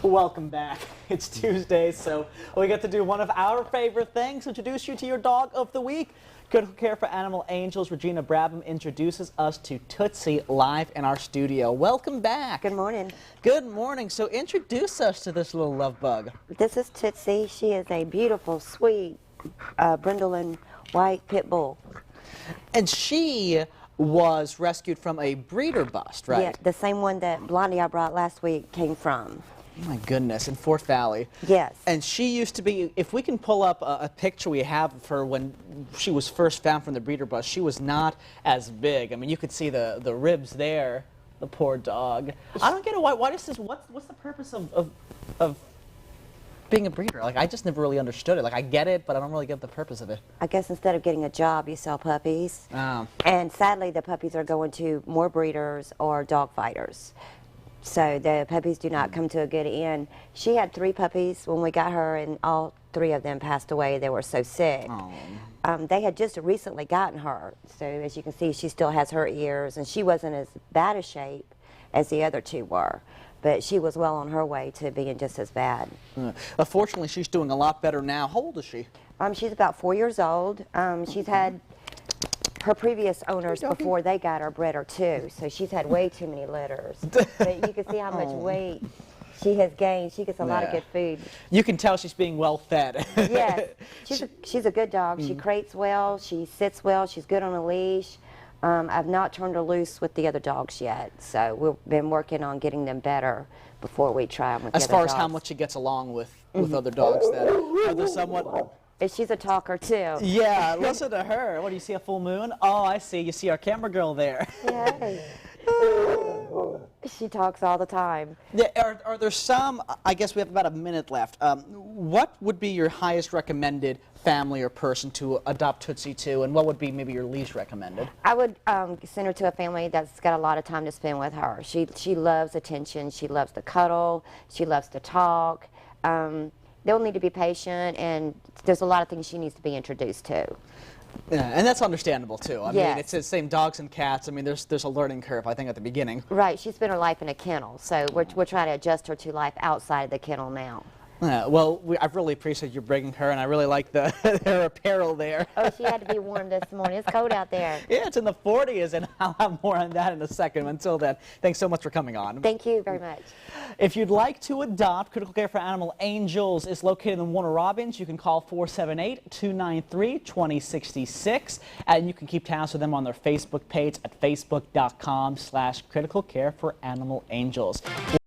Welcome back. It's Tuesday, so we get to do one of our favorite things, introduce you to your dog of the week. Critical Care for Animal Angels, Regina Brabham introduces us to Tootsie live in our studio. Welcome back. Good morning. Good morning. So introduce us to this little love bug. This is Tootsie. She is a beautiful, sweet, brindle white pit bull. And she was rescued from a breeder bust, right? Yeah, the same one that Blondie I brought last week came from. Oh my goodness, in Fort Valley. Yes. And she used to be, if we can pull up a picture we have of her when she was first found from the breeder bus, she was not as big. I mean, you could see the ribs there, the poor dog. I don't get it, why does this, what's the purpose of being a breeder? Like, I just never really understood it. Like, I get it, but I don't really get the purpose of it. I guess instead of getting a job, you sell puppies. Oh. And sadly, the puppies are going to more breeders or dog fighters. So the puppies do not come to a good end. She had 3 puppies when we got her, and all 3 of them passed away. They were so sick. Oh. They had just recently gotten her. So as you can see, she still has her ears, and she wasn't as bad a shape as the other 2 were. But she was well on her way to being just as bad. Fortunately, she's doing a lot better now. How old is she? She's about 4 years old. She's had her previous owners before they got her bred her too, so she's had way too many litters. But you can see how much weight she has gained. She gets a lot of good food. You can tell she's being well fed. Yes, she's a good dog. She crates well, she sits well, she's good on a leash. I've not turned her loose with the other dogs yet, so we've been working on getting them better before we try them with the other dogs. As far as how much she gets along with other dogs, that are there somewhat. She's a talker too. Yeah, listen to her. What, do you see a full moon? Oh, I see. You see our camera girl there. Yay. She talks all the time. Yeah, are there some, I guess we have about a minute left. What would be your highest recommended family or person to adopt Tootsie to, and what would be maybe your least recommended? I would send her to a family that's got a lot of time to spend with her. She loves attention. She loves to cuddle. She loves to talk. They'll need to be patient, and there's a lot of things she needs to be introduced to. Yeah, and that's understandable too. I mean, it's the same dogs and cats. I mean, there's a learning curve, I think, at the beginning. Right. She spent her life in a kennel, so we're trying to adjust her to life outside of the kennel now. Well, I really appreciate you bringing her, and I really like her apparel there. Oh, she had to be warm this morning. It's cold out there. Yeah, it's in the 40s, and I'll have more on that in a second. Until then, thanks so much for coming on. Thank you very much. If you'd like to adopt, Critical Care for Animal Angels is located in Warner Robins. You can call 478-293-2066, and you can keep tabs with them on their Facebook page at facebook.com/criticalcareforanimalangels.